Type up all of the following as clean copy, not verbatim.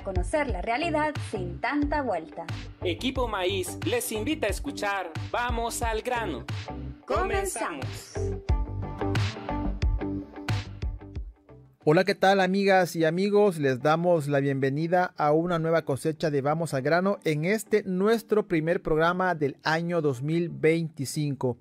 conocer la realidad sin tanta vuelta. Equipo Maíz les invita a escuchar Vamos al grano. ¡Comenzamos! Hola, ¿qué tal, amigas y amigos? Les damos la bienvenida a una nueva cosecha de Vamos al grano en nuestro primer programa del año 2025.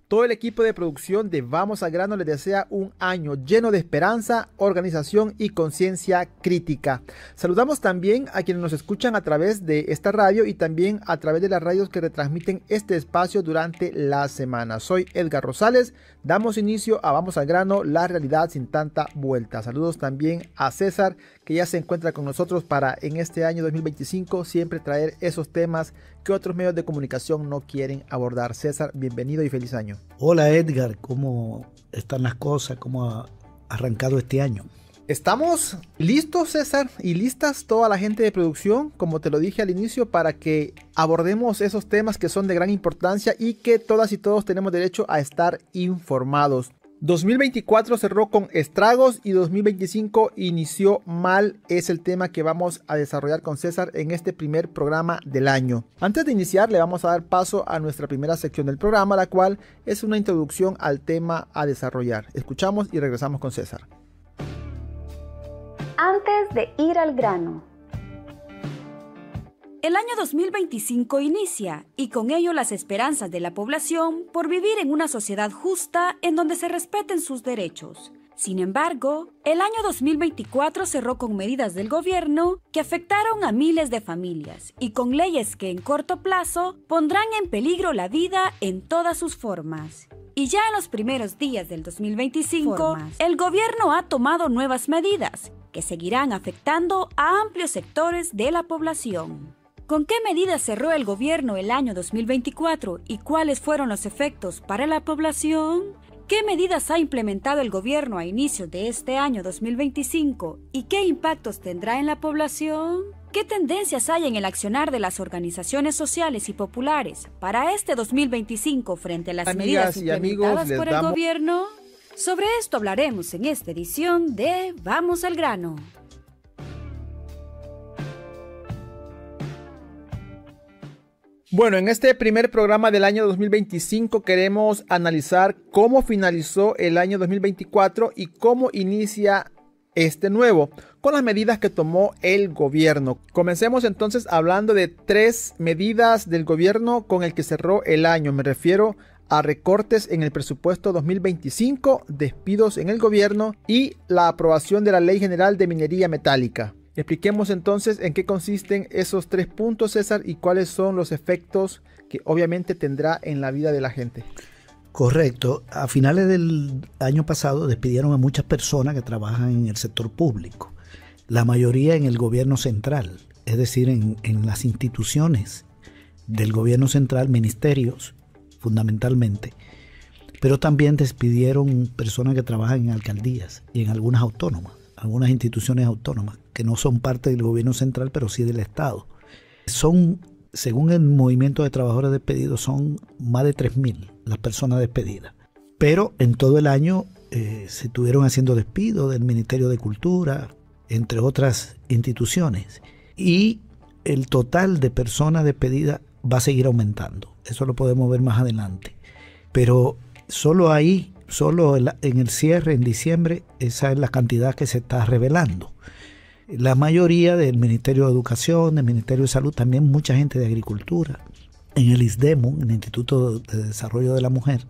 Todo el equipo de producción de Vamos al grano les desea un año lleno de esperanza, organización y conciencia crítica. Saludamos también a quienes nos escuchan a través de esta radio y también a través de las radios que retransmiten este espacio durante la semana. Soy Edgar Rosales. Damos inicio a Vamos al grano, la realidad sin tanta vuelta. Saludos también a César, que ya se encuentra con nosotros para en este año 2025 siempre traer esos temas que otros medios de comunicación no quieren abordar. César, bienvenido y feliz año. Hola Edgar, ¿cómo están las cosas? ¿Cómo ha arrancado este año? Estamos listos, César, y listas toda la gente de producción, como te lo dije al inicio, para que abordemos esos temas que son de gran importancia y que todas y todos tenemos derecho a estar informados. 2024 cerró con estragos y 2025 inició mal, es el tema que vamos a desarrollar con César en este primer programa del año. Antes de iniciar, le vamos a dar paso a nuestra primera sección del programa, la cual es una introducción al tema a desarrollar. Escuchamos y regresamos con César. Antes de ir al grano. El año 2025 inicia y con ello las esperanzas de la población por vivir en una sociedad justa en donde se respeten sus derechos. Sin embargo, el año 2024 cerró con medidas del gobierno que afectaron a miles de familias y con leyes que en corto plazo pondrán en peligro la vida en todas sus formas. Y ya en los primeros días del 2025, el gobierno ha tomado nuevas medidas que seguirán afectando a amplios sectores de la población. ¿Con qué medidas cerró el gobierno el año 2024 y cuáles fueron los efectos para la población? ¿Qué medidas ha implementado el gobierno a inicios de este año 2025 y qué impactos tendrá en la población? ¿Qué tendencias hay en el accionar de las organizaciones sociales y populares para este 2025 frente a las medidas implementadas por el gobierno? Sobre esto hablaremos en esta edición de Vamos al grano. Bueno, en este primer programa del año 2025 queremos analizar cómo finalizó el año 2024 y cómo inicia este nuevo, con las medidas que tomó el gobierno. Comencemos entonces hablando de 3 medidas del gobierno con el que cerró el año. Me refiero a recortes en el presupuesto 2025, despidos en el gobierno y la aprobación de la Ley General de Minería Metálica. Expliquemos entonces en qué consisten esos 3 puntos, César, y cuáles son los efectos que obviamente tendrá en la vida de la gente. Correcto. A finales del año pasado despidieron a muchas personas que trabajan en el sector público. La mayoría en el gobierno central, es decir, en las instituciones del gobierno central, ministerios fundamentalmente. Pero también despidieron personas que trabajan en alcaldías y en algunas autónomas. Algunas instituciones autónomas que no son parte del gobierno central, pero sí del Estado. Son, según el movimiento de trabajadores despedidos, son más de 3.000 las personas despedidas. Pero en todo el año se estuvieron haciendo despidos del Ministerio de Cultura, entre otras instituciones. Y el total de personas despedidas va a seguir aumentando. Eso lo podemos ver más adelante. Pero solo en el cierre, en diciembre, esa es la cantidad que se está revelando. La mayoría del Ministerio de Educación, del Ministerio de Salud, también mucha gente de Agricultura. En el ISDEMU, en el Instituto de Desarrollo de la Mujer,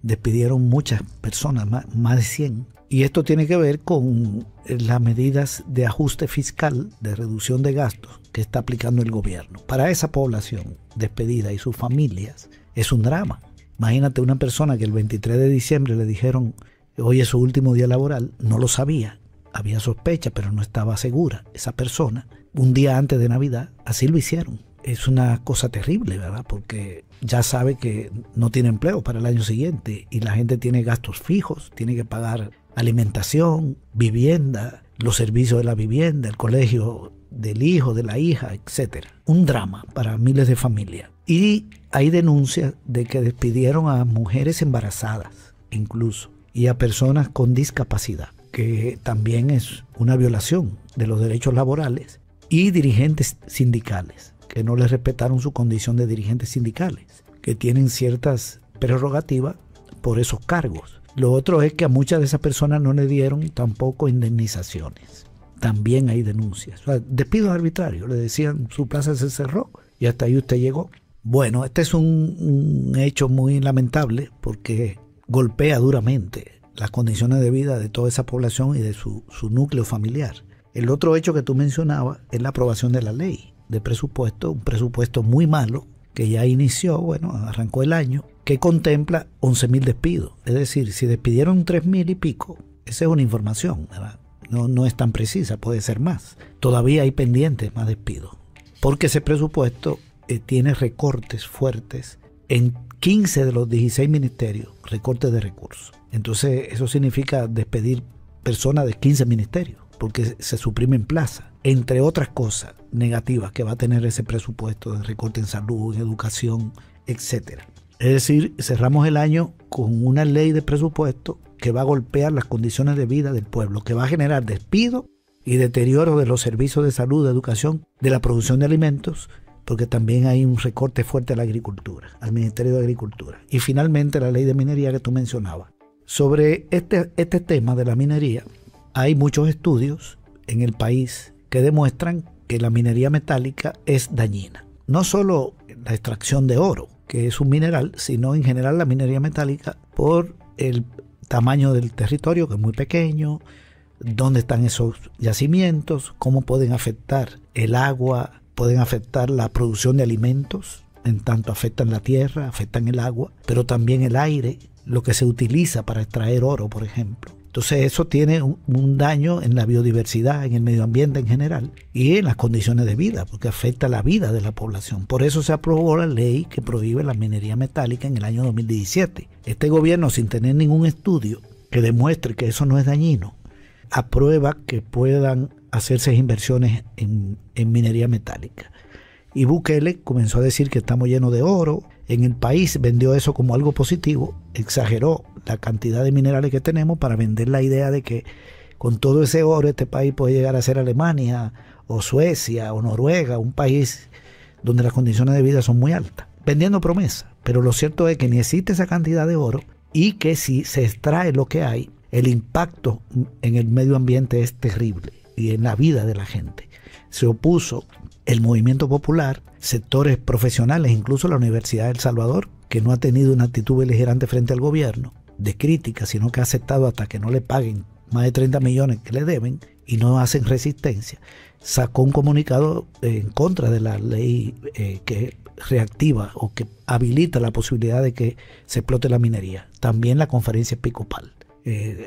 despidieron muchas personas, más de 100. Y esto tiene que ver con las medidas de ajuste fiscal, de reducción de gastos que está aplicando el gobierno. Para esa población despedida y sus familias es un drama. Imagínate una persona que el 23 de diciembre le dijeron, hoy es su último día laboral, no lo sabía, había sospecha, pero no estaba segura. Esa persona, un día antes de Navidad, así lo hicieron. Es una cosa terrible, ¿verdad? Porque ya sabe que no tiene empleo para el año siguiente y la gente tiene gastos fijos, tiene que pagar alimentación, vivienda, los servicios de la vivienda, el colegio del hijo, de la hija, etc. Un drama para miles de familias. Y hay denuncias de que despidieron a mujeres embarazadas, incluso, y a personas con discapacidad, que también es una violación de los derechos laborales y dirigentes sindicales, que no les respetaron su condición de dirigentes sindicales, que tienen ciertas prerrogativas por esos cargos. Lo otro es que a muchas de esas personas no le dieron tampoco indemnizaciones. También hay denuncias. O sea, despidos arbitrarios. Le decían, su plaza se cerró y hasta ahí usted llegó. Bueno, este es un hecho muy lamentable porque golpea duramente las condiciones de vida de toda esa población y de su núcleo familiar. El otro hecho que tú mencionabas es la aprobación de la ley de presupuesto, un presupuesto muy malo que ya inició, bueno, arrancó el año, que contempla 11.000 despidos. Es decir, si despidieron 3.000 y pico, esa es una información, ¿verdad? No es tan precisa, puede ser más. Todavía hay pendientes más despidos, porque ese presupuesto tiene recortes fuertes en 15 de los 16 ministerios, recortes de recursos. Entonces eso significa despedir personas de 15 ministerios, porque se suprimen plazas, entre otras cosas negativas que va a tener ese presupuesto de recorte en salud, en educación, etc. Es decir, cerramos el año con una ley de presupuesto que va a golpear las condiciones de vida del pueblo, que va a generar despido y deterioro de los servicios de salud, de educación, de la producción de alimentos, porque también hay un recorte fuerte a la agricultura, al Ministerio de Agricultura. Y finalmente la ley de minería que tú mencionabas. Sobre este tema de la minería, hay muchos estudios en el país que demuestran que la minería metálica es dañina. No solo la extracción de oro, que es un mineral, sino en general la minería metálica por el tamaño del territorio, que es muy pequeño, dónde están esos yacimientos, cómo pueden afectar el agua, pueden afectar la producción de alimentos, en tanto afectan la tierra, afectan el agua, pero también el aire, lo que se utiliza para extraer oro, por ejemplo. Entonces eso tiene un daño en la biodiversidad, en el medio ambiente en general y en las condiciones de vida, porque afecta la vida de la población. Por eso se aprobó la ley que prohíbe la minería metálica en el año 2017. Este gobierno, sin tener ningún estudio que demuestre que eso no es dañino, aprueba que puedan hacerse inversiones en minería metálica. Y Bukele comenzó a decir que estamos llenos de oro. En el país vendió eso como algo positivo, exageró la cantidad de minerales que tenemos para vender la idea de que con todo ese oro este país puede llegar a ser Alemania o Suecia o Noruega, un país donde las condiciones de vida son muy altas, vendiendo promesas. Pero lo cierto es que ni existe esa cantidad de oro y que si se extrae lo que hay, el impacto en el medio ambiente es terrible y en la vida de la gente. Se opuso el movimiento popular, sectores profesionales, incluso la Universidad de El Salvador, que no ha tenido una actitud beligerante frente al gobierno, de crítica, sino que ha aceptado hasta que no le paguen más de 30 millones que le deben y no hacen resistencia, sacó un comunicado en contra de la ley que reactiva o que habilita la posibilidad de que se explote la minería. También la conferencia episcopal,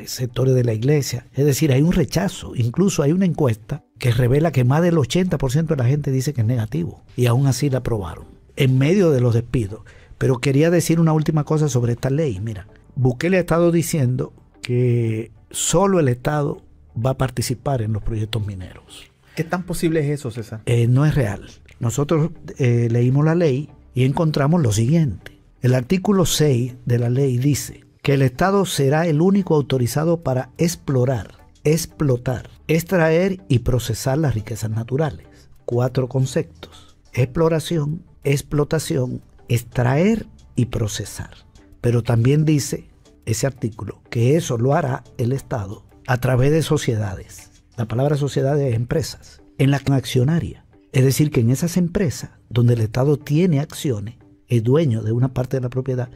sectores de la iglesia. Es decir, hay un rechazo. Incluso hay una encuesta que revela que más del 80% de la gente dice que es negativo y aún así la aprobaron en medio de los despidos. Pero quería decir una última cosa sobre esta ley. Mira, Bukele ha estado diciendo que solo el Estado va a participar en los proyectos mineros. ¿Qué tan posible es eso, César? No es real. Nosotros leímos la ley y encontramos lo siguiente. El artículo 6 de la ley dice que el Estado será el único autorizado para explorar, explotar, extraer y procesar las riquezas naturales. 4 conceptos: exploración, explotación, extraer y procesar. Pero también dice ese artículo que eso lo hará el Estado a través de sociedades. La palabra sociedades es empresas, en la accionaria. Es decir, que en esas empresas donde el Estado tiene acciones, es dueño de una parte de la propiedad,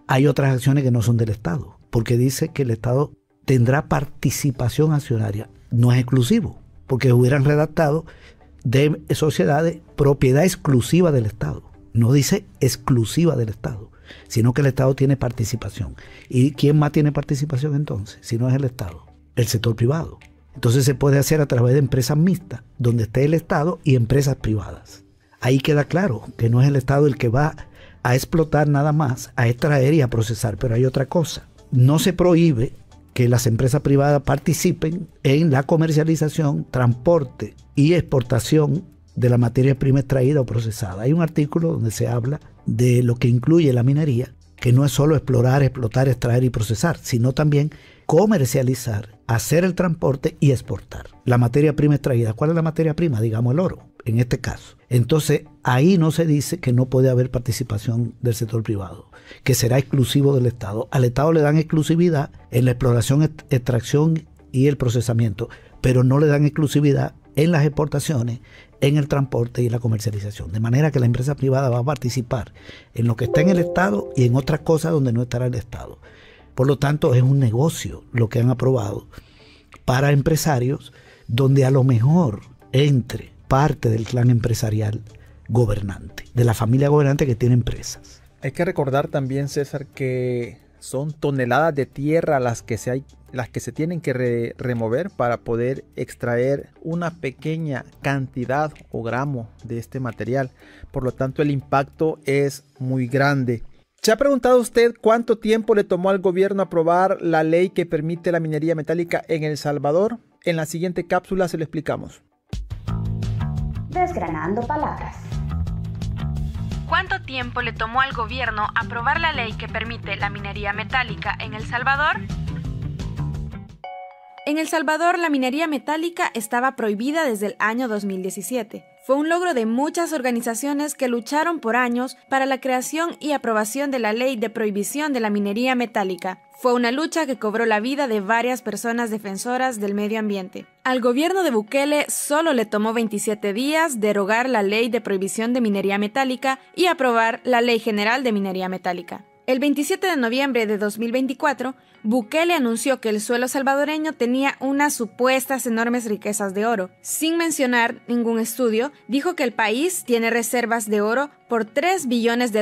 hay otras acciones que no son del Estado, porque dice que el Estado tendrá participación accionaria. No es exclusivo, porque hubieran redactado de sociedades propiedad exclusiva del Estado. No dice exclusiva del Estado, sino que el Estado tiene participación. ¿Y quién más tiene participación entonces? Si no es el Estado, el sector privado. Entonces se puede hacer a través de empresas mixtas, donde esté el Estado y empresas privadas. Ahí queda claro que no es el Estado el que va a explotar nada más, a extraer y a procesar. Pero hay otra cosa. No se prohíbe que las empresas privadas participen en la comercialización, transporte y exportación de la materia prima extraída o procesada. Hay un artículo donde se habla de lo que incluye la minería, que no es solo explorar, explotar, extraer y procesar, sino también comercializar, hacer el transporte y exportar. La materia prima extraída, ¿cuál es la materia prima? Digamos el oro, en este caso. Entonces, ahí no se dice que no puede haber participación del sector privado, que será exclusivo del Estado. Al Estado le dan exclusividad en la exploración, extracción y el procesamiento, pero no le dan exclusividad en las exportaciones, en el transporte y la comercialización. De manera que la empresa privada va a participar en lo que está en el Estado y en otras cosas donde no estará el Estado. Por lo tanto, es un negocio lo que han aprobado para empresarios donde a lo mejor entre parte del clan empresarial gobernante, de la familia gobernante que tiene empresas. Hay que recordar también, César, que son toneladas de tierra las que se tienen que remover para poder extraer una pequeña cantidad o gramo de este material. Por lo tanto, el impacto es muy grande. ¿Se ha preguntado usted cuánto tiempo le tomó al gobierno aprobar la ley que permite la minería metálica en El Salvador? En la siguiente cápsula se lo explicamos. Desgranando palabras. ¿Cuánto tiempo le tomó al gobierno aprobar la ley que permite la minería metálica en El Salvador? En El Salvador, la minería metálica estaba prohibida desde el año 2017. Fue un logro de muchas organizaciones que lucharon por años para la creación y aprobación de la ley de prohibición de la minería metálica. Fue una lucha que cobró la vida de varias personas defensoras del medio ambiente. Al gobierno de Bukele solo le tomó 27 días derogar la ley de prohibición de minería metálica y aprobar la Ley General de Minería Metálica. El 27 de noviembre de 2024, Bukele anunció que el suelo salvadoreño tenía unas supuestas enormes riquezas de oro. Sin mencionar ningún estudio, dijo que el país tiene reservas de oro por $3 billones,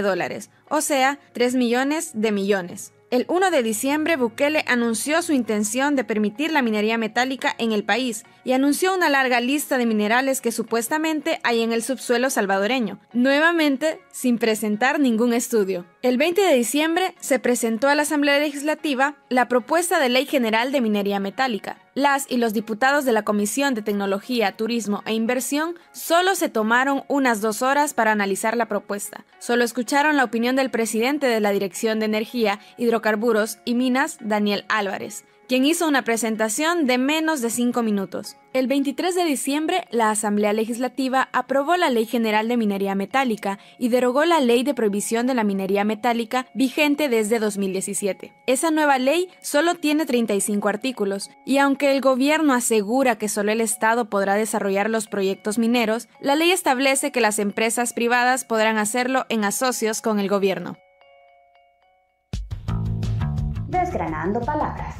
o sea, 3 millones de millones. El 1 de diciembre, Bukele anunció su intención de permitir la minería metálica en el país y anunció una larga lista de minerales que supuestamente hay en el subsuelo salvadoreño, nuevamente sin presentar ningún estudio. El 20 de diciembre se presentó a la Asamblea Legislativa la propuesta de Ley General de Minería Metálica. Las y los diputados de la Comisión de Tecnología, Turismo e Inversión solo se tomaron unas 2 horas para analizar la propuesta. Solo escucharon la opinión del presidente de la Dirección de Energía, Hidrocarburos y Minas, Daniel Álvarez, quien hizo una presentación de menos de 5 minutos. El 23 de diciembre, la Asamblea Legislativa aprobó la Ley General de Minería Metálica y derogó la Ley de Prohibición de la Minería Metálica vigente desde 2017. Esa nueva ley solo tiene 35 artículos, y aunque el gobierno asegura que solo el Estado podrá desarrollar los proyectos mineros, la ley establece que las empresas privadas podrán hacerlo en asocios con el gobierno. Desgranando palabras.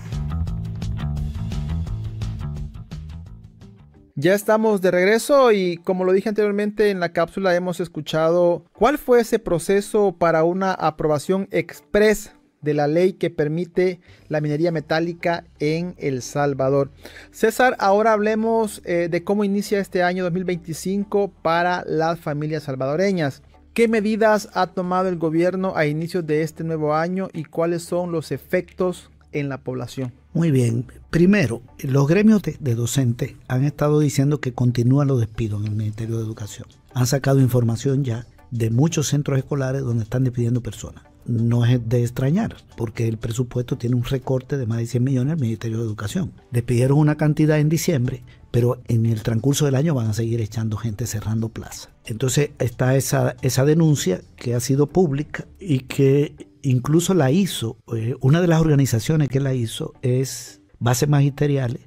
Ya estamos de regreso y como lo dije anteriormente en la cápsula hemos escuchado cuál fue ese proceso para una aprobación express de la ley que permite la minería metálica en El Salvador. César, ahora hablemos de cómo inicia este año 2025 para las familias salvadoreñas. ¿Qué medidas ha tomado el gobierno a inicios de este nuevo año y cuáles son los efectos en la población? Muy bien. Primero, los gremios de docentes han estado diciendo que continúan los despidos en el Ministerio de Educación. Han sacado información ya de muchos centros escolares donde están despidiendo personas. No es de extrañar, porque el presupuesto tiene un recorte de más de 100 millones al Ministerio de Educación. Despidieron una cantidad en diciembre, pero en el transcurso del año van a seguir echando gente, cerrando plazas. Entonces está esa denuncia que ha sido pública y que incluso la hizo, una de las organizaciones que la hizo es Bases Magisteriales,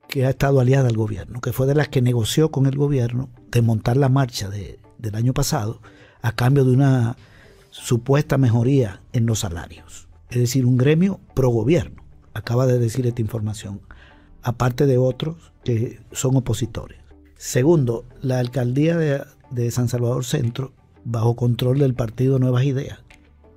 que ha estado aliada al gobierno, que fue de las que negoció con el gobierno de montar la marcha del año pasado a cambio de una supuesta mejoría en los salarios. Es decir, un gremio pro gobierno, acaba de decir esta información, aparte de otros que son opositores. Segundo, la alcaldía de San Salvador Centro, bajo control del partido Nuevas Ideas,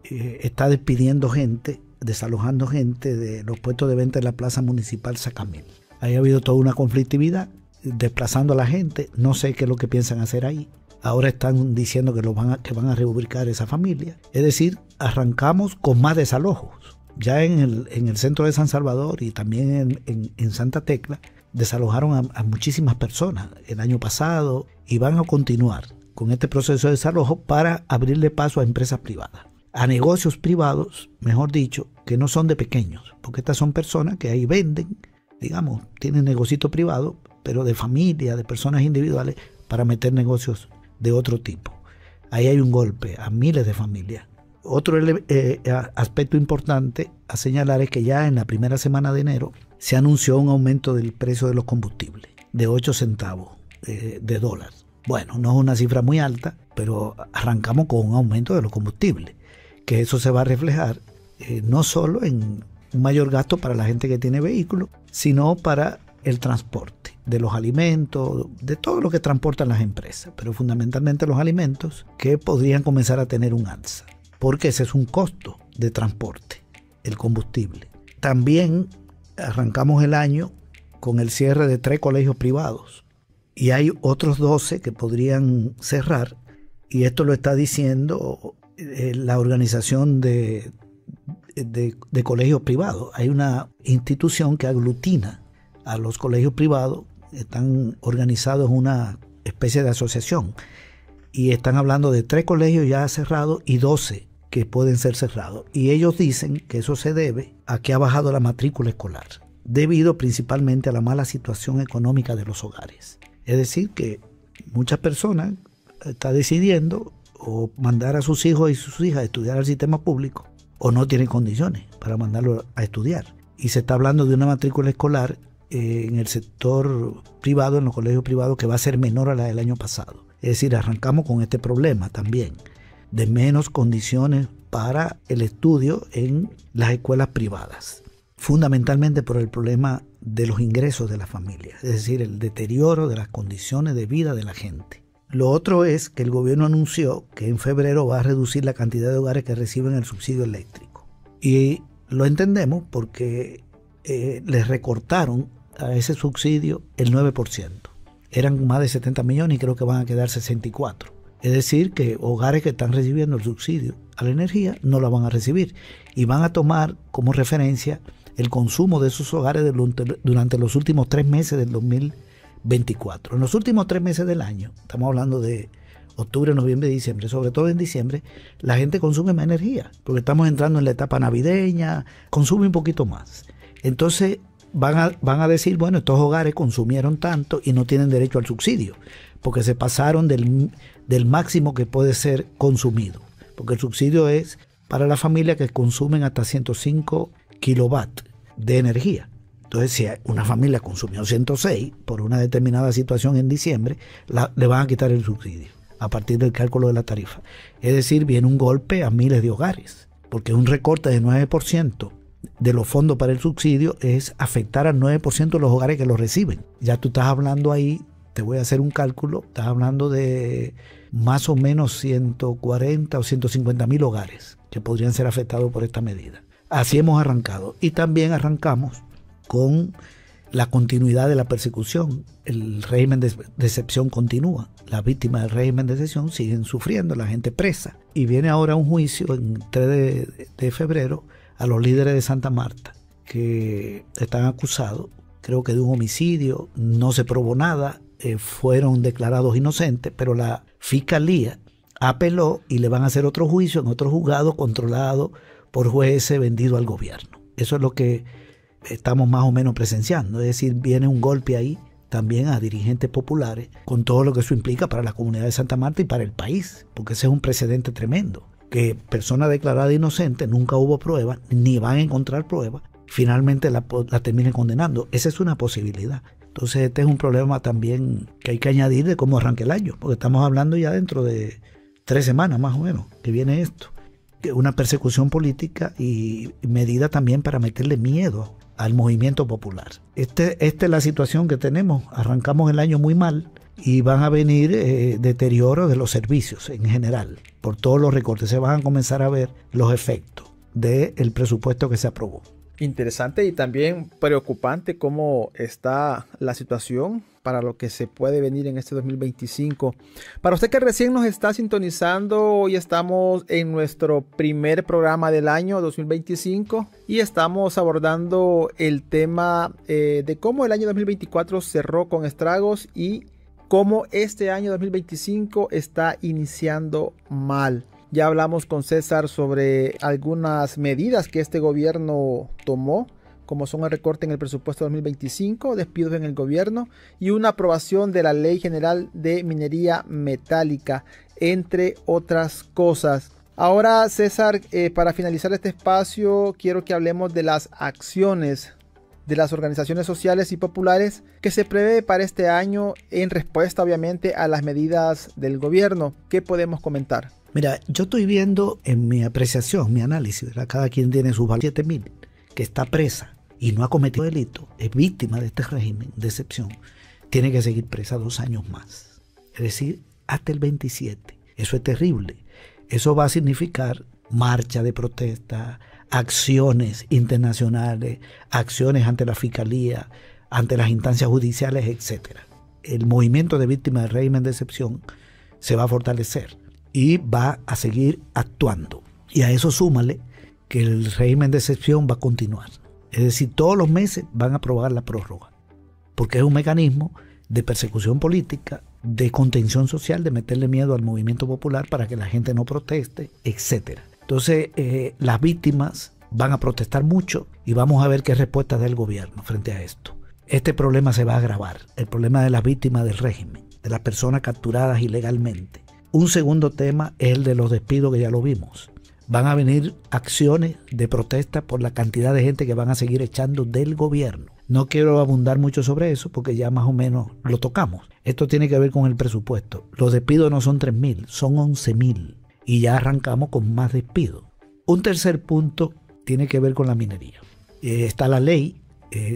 está despidiendo gente, desalojando gente de los puestos de venta de la plaza municipal Sacamil. Ahí ha habido toda una conflictividad, desplazando a la gente, no sé qué es lo que piensan hacer ahí. Ahora están diciendo que van a reubicar esa familia. Es decir, arrancamos con más desalojos. Ya en el centro de San Salvador y también en Santa Tecla desalojaron a muchísimas personas el año pasado y van a continuar con este proceso de desalojo para abrirle paso a empresas privadas. a negocios privados, mejor dicho, que no son de pequeños, porque estas son personas que ahí venden, digamos, tienen negocio privado, pero de familia, de personas individuales, para meter negocios de otro tipo. Ahí hay un golpe a miles de familias. Otro aspecto importante a señalar es que ya en la primera semana de enero se anunció un aumento del precio de los combustibles de 8 centavos de dólar. Bueno, no es una cifra muy alta, pero arrancamos con un aumento de los combustibles, que eso se va a reflejar no solo en un mayor gasto para la gente que tiene vehículos, sino para el transporte de los alimentos, de todo lo que transportan las empresas, pero fundamentalmente los alimentos, que podrían comenzar a tener un alza, porque ese es un costo de transporte, el combustible. También arrancamos el año con el cierre de 3 colegios privados y hay otros 12 que podrían cerrar, y esto lo está diciendo la organización de colegios privados. Hay una institución que aglutina a los colegios privados, están organizados en una especie de asociación y están hablando de 3 colegios ya cerrados y 12 que pueden ser cerrados, y ellos dicen que eso se debe a que ha bajado la matrícula escolar, debido principalmente a la mala situación económica de los hogares. Es decir, que muchas personas están decidiendo o mandar a sus hijos y sus hijas a estudiar al sistema público, o no tienen condiciones para mandarlos a estudiar, y se está hablando de una matrícula escolar en el sector privado, en los colegios privados, que va a ser menor a la del año pasado. Es decir, arrancamos con este problema también de menos condiciones para el estudio en las escuelas privadas, fundamentalmente por el problema de los ingresos de la familia, es decir, el deterioro de las condiciones de vida de la gente. Lo otro es que el gobierno anunció que en febrero va a reducir la cantidad de hogares que reciben el subsidio eléctrico, y lo entendemos porque les recortaron a ese subsidio el 9%. Eran más de 70 millones y creo que van a quedar 64. Es decir, que hogares que están recibiendo el subsidio a la energía no la van a recibir, y van a tomar como referencia el consumo de esos hogares durante los últimos 3 meses del 2024. En los últimos 3 meses del año, estamos hablando de octubre, noviembre, diciembre, sobre todo en diciembre, la gente consume más energía, porque estamos entrando en la etapa navideña, consume un poquito más. Entonces van a decir, bueno, estos hogares consumieron tanto y no tienen derecho al subsidio, porque se pasaron del máximo que puede ser consumido, porque el subsidio es para las familias que consumen hasta 105 kilovatios de energía. Entonces, si una familia consumió 106 por una determinada situación en diciembre, le van a quitar el subsidio a partir del cálculo de la tarifa. Es decir, viene un golpe a miles de hogares, porque un recorte de 9% de los fondos para el subsidio es afectar al 9% de los hogares que lo reciben. Ya tú estás hablando ahí, te voy a hacer un cálculo, estás hablando de más o menos 140 o 150 mil hogares que podrían ser afectados por esta medida. Así hemos arrancado, y también arrancamos con la continuidad de la persecución. El régimen de excepción continúa. Las víctimas del régimen de excepción siguen sufriendo, la gente presa. Y viene ahora un juicio en 3 de febrero a los líderes de Santa Marta, que están acusados, creo que de un homicidio. No se probó nada, fueron declarados inocentes, pero la fiscalía apeló y le van a hacer otro juicio en otro juzgado controlado por jueces vendidos al gobierno. Eso es lo que estamos más o menos presenciando. Es decir, viene un golpe ahí también a dirigentes populares, con todo lo que eso implica para la comunidad de Santa Marta y para el país, porque ese es un precedente tremendo, que personas declaradas inocentes, nunca hubo pruebas, ni van a encontrar pruebas, finalmente la terminen condenando. Esa es una posibilidad. Entonces este es un problema también que hay que añadir de cómo arranca el año, porque estamos hablando ya dentro de 3 semanas más o menos que viene esto. Una persecución política y medida también para meterle miedo al movimiento popular. Esta es la situación que tenemos. Arrancamos el año muy mal y van a venir deterioro de los servicios en general. Por todos los recortes se van a comenzar a ver los efectos del presupuesto que se aprobó. Interesante y también preocupante cómo está la situación para lo que se puede venir en este 2025. Para usted que recién nos está sintonizando, hoy estamos en nuestro primer programa del año 2025 y estamos abordando el tema de cómo el año 2024 cerró con estragos y cómo este año 2025 está iniciando mal. Ya hablamos con César sobre algunas medidas que este gobierno tomó, como son el recorte en el presupuesto 2025, despidos en el gobierno y una aprobación de la Ley General de Minería Metálica, entre otras cosas. Ahora, César, para finalizar este espacio, quiero que hablemos de las acciones de las organizaciones sociales y populares que se prevé para este año en respuesta, obviamente, a las medidas del gobierno. ¿Qué podemos comentar? Mira, yo estoy viendo en mi apreciación, mi análisis, ¿verdad? Cada quien tiene sus 7.000, que está presa y no ha cometido delito, es víctima de este régimen de excepción, tiene que seguir presa 2 años más. Es decir, hasta el 27. Eso es terrible. Eso va a significar marcha de protesta, acciones internacionales, acciones ante la fiscalía, ante las instancias judiciales, etc. El movimiento de víctimas del régimen de excepción se va a fortalecer y va a seguir actuando. Y a eso súmale que el régimen de excepción va a continuar. Es decir, todos los meses van a aprobar la prórroga, porque es un mecanismo de persecución política, de contención social, de meterle miedo al movimiento popular para que la gente no proteste, etc. Entonces, las víctimas van a protestar mucho y vamos a ver qué respuesta da el gobierno frente a esto. Este problema se va a agravar, el problema de las víctimas del régimen, de las personas capturadas ilegalmente. Un segundo tema es el de los despidos, que ya lo vimos. Van a venir acciones de protesta por la cantidad de gente que van a seguir echando del gobierno. No quiero abundar mucho sobre eso porque ya más o menos lo tocamos. Esto tiene que ver con el presupuesto. Los despidos no son 3.000, son 11.000. Y ya arrancamos con más despidos. Un tercer punto tiene que ver con la minería. Está la ley.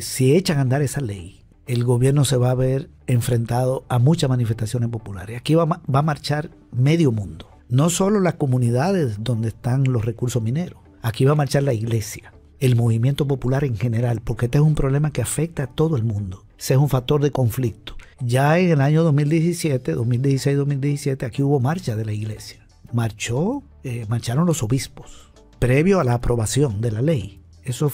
Si echan a andar esa ley, el gobierno se va a ver enfrentado a muchas manifestaciones populares. Aquí va a marchar medio mundo. No solo las comunidades donde están los recursos mineros. Aquí va a marchar la iglesia, el movimiento popular en general, porque este es un problema que afecta a todo el mundo. Ese es un factor de conflicto. Ya en el año 2017, aquí hubo marcha de la iglesia. Marcharon los obispos, previo a la aprobación de la ley. Eso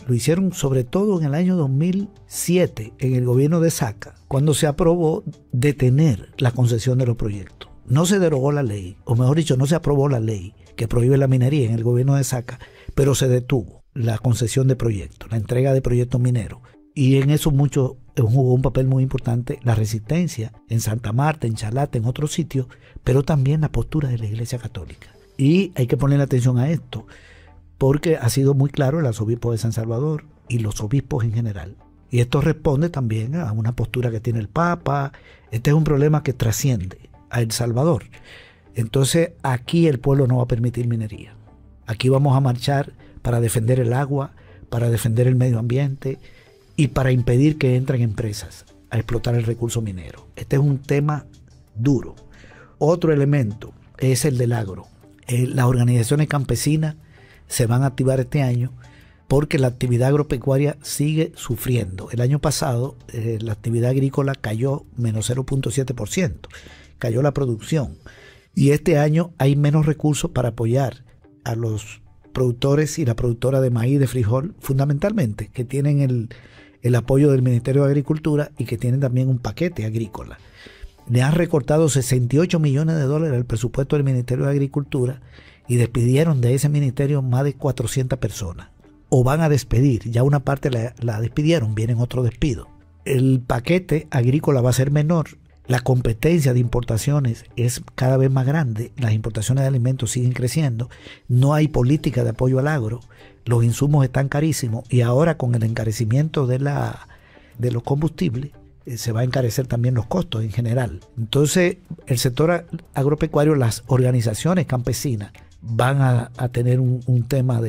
lo hicieron sobre todo en el año 2007, en el gobierno de Saca, cuando se aprobó detener la concesión de los proyectos. No se derogó la ley, o mejor dicho, no se aprobó la ley que prohíbe la minería en el gobierno de Saca, pero se detuvo la concesión de proyectos, la entrega de proyectos mineros. Y en eso jugó un papel muy importante la resistencia en Santa Marta, en Chalata, en otros sitios, pero también la postura de la Iglesia Católica. Y hay que poner atención a esto, porque ha sido muy claro el arzobispo de San Salvador y los obispos en general. Y esto responde también a una postura que tiene el Papa. Este es un problema que trasciende a El Salvador. Entonces aquí el pueblo no va a permitir minería. Aquí vamos a marchar para defender el agua, para defender el medio ambiente y para impedir que entren empresas a explotar el recurso minero. Este es un tema duro. Otro elemento es el del agro. Las organizaciones campesinas se van a activar este año porque la actividad agropecuaria sigue sufriendo. El año pasado la actividad agrícola cayó menos 0.7%. Cayó la producción. Y este año hay menos recursos para apoyar a los productores y la productora de maíz, de frijol, fundamentalmente, que tienen el apoyo del Ministerio de Agricultura y que tienen también un paquete agrícola. Le han recortado $68 millones al presupuesto del Ministerio de Agricultura y despidieron de ese ministerio más de 400 personas. O van a despedir, ya una parte la despidieron, vienen otros despidos. El paquete agrícola va a ser menor. La competencia de importaciones es cada vez más grande, las importaciones de alimentos siguen creciendo, no hay política de apoyo al agro, los insumos están carísimos y ahora con el encarecimiento de los combustibles se va a encarecer también los costos en general. Entonces el sector agropecuario, las organizaciones campesinas van a tener un tema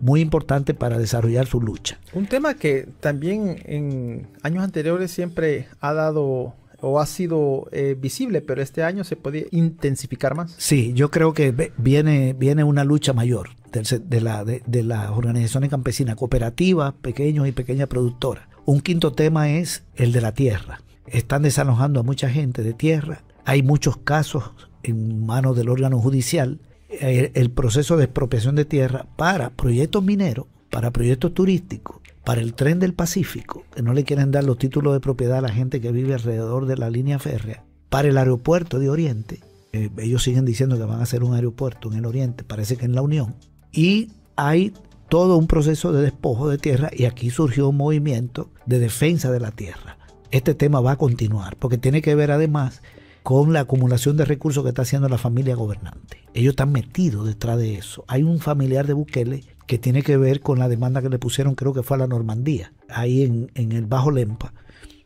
muy importante para desarrollar su lucha. Un tema que también en años anteriores siempre ha dado o ha sido visible, pero este año se puede intensificar más. Sí, yo creo que viene una lucha mayor de las organizaciones campesinas, cooperativas, pequeños y pequeñas productoras. Un quinto tema es el de la tierra. Están desalojando a mucha gente de tierra. Hay muchos casos en manos del órgano judicial. El proceso de expropiación de tierra para proyectos mineros, para proyectos turísticos, para el tren del Pacífico, que no le quieren dar los títulos de propiedad a la gente que vive alrededor de la línea férrea, para el aeropuerto de Oriente, Ellos siguen diciendo que van a hacer un aeropuerto en el oriente, parece que en La Unión. Y hay todo un proceso de despojo de tierra y aquí surgió un movimiento de defensa de la tierra. Este tema va a continuar porque tiene que ver además con la acumulación de recursos que está haciendo la familia gobernante. Ellos están metidos detrás de eso. Hay un familiar de Bukele que tiene que ver con la demanda que le pusieron, creo que fue a la Normandía, ahí en el Bajo Lempa,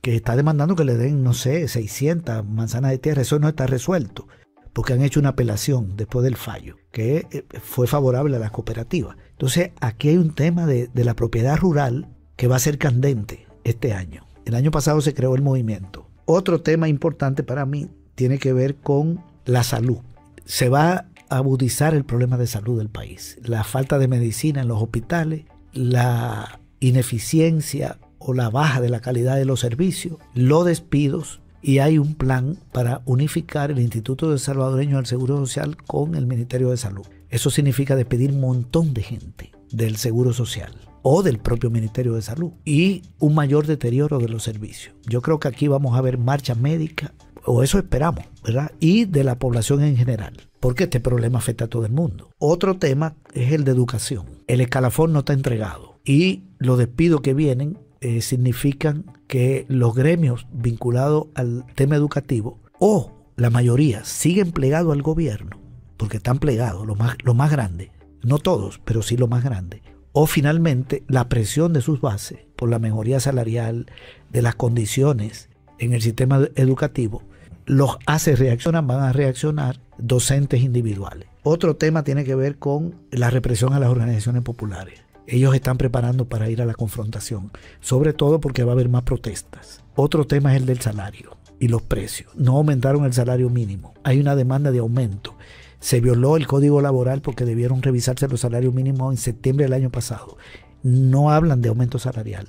que está demandando que le den, no sé, 600 manzanas de tierra. Eso no está resuelto, porque han hecho una apelación después del fallo, que fue favorable a las cooperativas. Entonces, aquí hay un tema de la propiedad rural que va a ser candente este año. El año pasado se creó el movimiento. Otro tema importante para mí tiene que ver con la salud. Se va a agudizar el problema de salud del país. La falta de medicina en los hospitales, la ineficiencia o la baja de la calidad de los servicios, los despidos, y hay un plan para unificar el Instituto Salvadoreño del Seguro Social con el Ministerio de Salud. Eso significa despedir un montón de gente del Seguro Social o del propio Ministerio de Salud y un mayor deterioro de los servicios. Yo creo que aquí vamos a ver marcha médica, o eso esperamos, ¿verdad? Y de la población en general, porque este problema afecta a todo el mundo. Otro tema es el de educación. El escalafón no está entregado y los despidos que vienen significan que los gremios vinculados al tema educativo, o la mayoría, siguen plegados al gobierno, porque están plegados, los más grandes, no todos, pero sí los más grandes, o finalmente la presión de sus bases por la mejoría salarial, de las condiciones en el sistema educativo, los hace reaccionar, van a reaccionar docentes individuales. Otro tema tiene que ver con la represión a las organizaciones populares. Ellos están preparando para ir a la confrontación, sobre todo porque va a haber más protestas. Otro tema es el del salario y los precios. No aumentaron el salario mínimo. Hay una demanda de aumento. Se violó el código laboral porque debieron revisarse los salarios mínimos en septiembre del año pasado. No hablan de aumento salarial.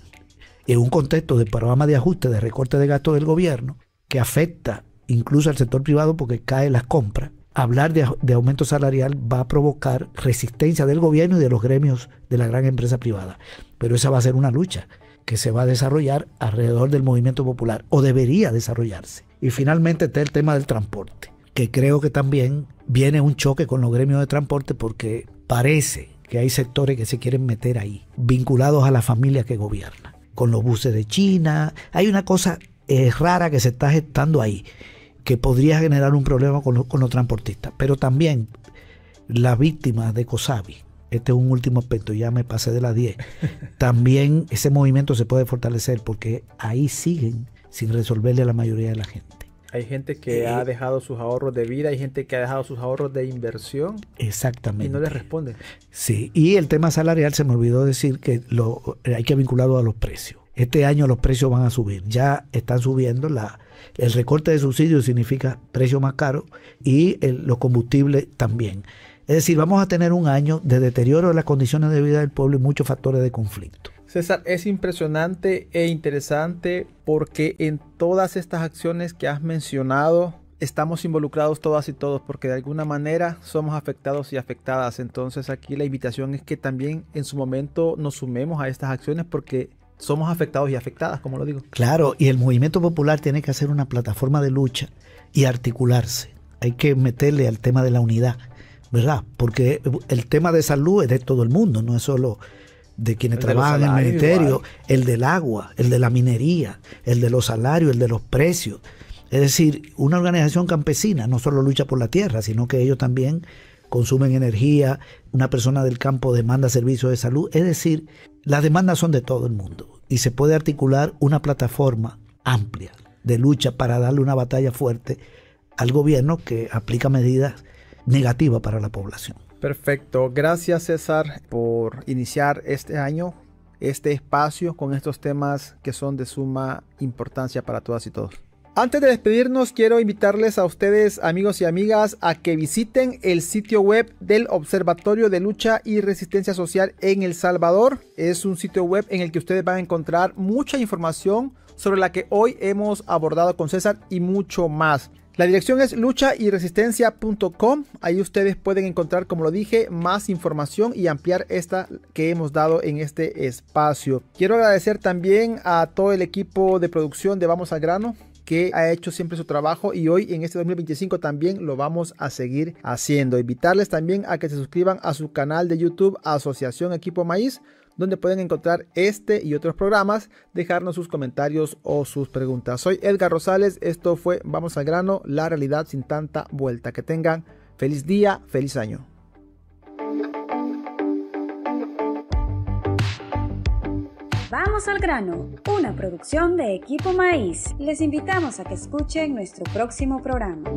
En un contexto de programa de ajuste, de recorte de gastos del gobierno, que afecta incluso al sector privado porque caen las compras, hablar de aumento salarial va a provocar resistencia del gobierno y de los gremios de la gran empresa privada. Pero esa va a ser una lucha que se va a desarrollar alrededor del movimiento popular, o debería desarrollarse. Y finalmente está el tema del transporte, que creo que también viene un choque con los gremios de transporte porque parece que hay sectores que se quieren meter ahí, vinculados a la familia que gobierna. Con los buses de China, hay una cosa rara que se está gestando ahí, que podría generar un problema con los transportistas. Pero también las víctimas de COSAVI, este es un último aspecto, ya me pasé de las 10, también ese movimiento se puede fortalecer porque ahí siguen sin resolverle a la mayoría de la gente. Hay gente que ha dejado sus ahorros de vida, hay gente que ha dejado sus ahorros de inversión. Exactamente. Y no les responde. Sí, y el tema salarial se me olvidó decir que hay que vincularlo a los precios. Este año los precios van a subir, ya están subiendo. El recorte de subsidios significa precio más caro y los combustibles también. Es decir, vamos a tener un año de deterioro de las condiciones de vida del pueblo y muchos factores de conflicto. César, es impresionante e interesante porque en todas estas acciones que has mencionado estamos involucrados todas y todos porque de alguna manera somos afectados y afectadas. Entonces aquí la invitación es que también en su momento nos sumemos a estas acciones porque somos afectados y afectadas, como lo digo. Claro, y el movimiento popular tiene que hacer una plataforma de lucha y articularse. Hay que meterle al tema de la unidad, ¿verdad? Porque el tema de salud es de todo el mundo, no es solo de quienes trabajan en el ministerio, igual. El del agua, el de la minería, el de los salarios, el de los precios. Es decir, una organización campesina no solo lucha por la tierra, sino que ellos también consumen energía, una persona del campo demanda servicios de salud. Es decir, las demandas son de todo el mundo y se puede articular una plataforma amplia de lucha para darle una batalla fuerte al gobierno que aplica medidas negativas para la población. Perfecto. Gracias, César, por iniciar este año, este espacio con estos temas que son de suma importancia para todas y todos. Antes de despedirnos, quiero invitarles a ustedes, amigos y amigas, a que visiten el sitio web del Observatorio de Lucha y Resistencia Social en El Salvador. Es un sitio web en el que ustedes van a encontrar mucha información sobre la que hoy hemos abordado con César y mucho más. La dirección es luchayresistencia.com. Ahí ustedes pueden encontrar, como lo dije, más información y ampliar esta que hemos dado en este espacio. Quiero agradecer también a todo el equipo de producción de Vamos al Grano, que ha hecho siempre su trabajo y hoy en este 2025 también lo vamos a seguir haciendo. Invitarles también a que se suscriban a su canal de YouTube Asociación Equipo Maíz, donde pueden encontrar este y otros programas, dejarnos sus comentarios o sus preguntas. Soy Edgar Rosales, esto fue Vamos al Grano, la realidad sin tanta vuelta. Que tengan feliz día, feliz año. Vamos al Grano, una producción de Equipo Maíz. Les invitamos a que escuchen nuestro próximo programa.